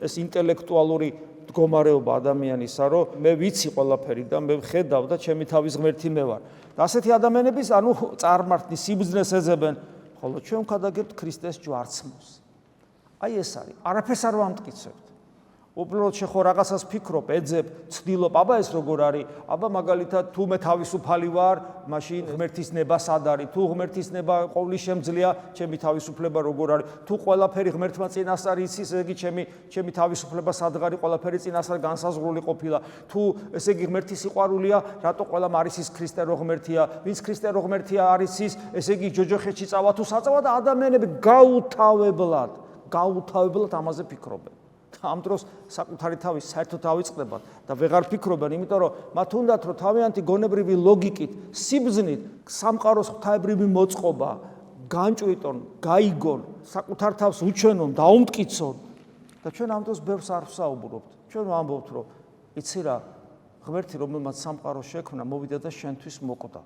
ეს ინტელექტუალური მდგომარეობა ადამიანისა, რომ მე ვიცი ყველაფერი და მე ხედავ და ჩემი თავის ღმერთი მე ვარ. და ასეთი ადამიანების წარმართნის სიბრძნეს ეძებენ, ხოლო ჩვენ ვქადაგებთ ქრისტეს ჯვარცმოს. აი ეს არის, არაფერს არ ვამტკიცებთ. უბრალოდ შეხო რაღაცას ფიქრობ, ეძებ, ცდილობ, აბა ეს როგორ არის? აბა მაგალითად თუ მე თავისუფალი ვარ, მაშინ ღმერთის ნება სად არის? თუ ღმერთის ნება ყოვლის შემძლეა, ჩემი თავისუფლება როგორ არის? თუ ყველაფერი ღმერთმა წინასწარ იცის, ესე იგი ჩემი თავისუფლება სადღარი ყველაფერი წინასწარ განსაზღვრული ყოფილა. თუ ესე იგი ღმერთის სიყვარულია, რატო ყველამ არის ის ქრისტე რო ღმერთია? ვინც ქრისტე რო ღმერთია არის ის, ესე იგი ჯოჯოხეთში წავა თუ საწავა და ადამიანები გაუთავებლად ამაზე ფიქრობენ. ამ დროს საკუთარი თავის საერთოდ ავიწყდებათ და ვეღარ ფიქრობენ, იმიტომ რომ მათ უნდათ რომ თავიანთი გონებრივი ლოგიკით, სიბრძნით, სამყაროს ღვთაებრივი მოწყობა განჭვიტონ, გაიგონ, საკუთარ თავს უჩვენონ, დაუმტკიცონ და ჩვენ ამ დროს ბევრს არ ვსაუბრობთ. ჩვენ ვამბობთ რომ იცი რა, ღმერთი რომელმაც სამყარო შექმნა, მოვიდა და შენთვის მოკვდა.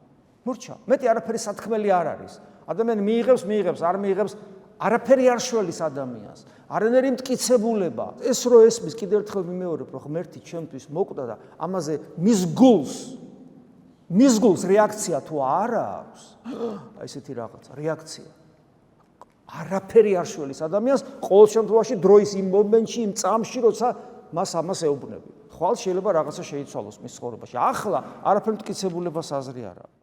მურჩა, მეტი არაფერი სათქმელი არ არის. ადამიანი მიიღებს, არ მიიღებს არაფერი არ შველის ადამიანს, არანაირი მტკიცებულება. ეს რო ესმის, კიდევ ერთხელ მიმეორებ, რომ ღმერთი ჩემთვის მოკვდა და ამაზე მის გულს რეაქცია თუ არა აქვს, აი ესეთი რაღაცა, რეაქცია. არაფერი არ შველის ადამიანს, ყოველ შემთხვევაში დროის იმ მომენტში, იმ წამში, როცა მას ამას ეუბნები. ხვალ შეიძლება რაღაცა შეიცვალოს მის ცხოვრებაში. ახლა არაფერ მტკიცებულებას აზრი არ აქვს.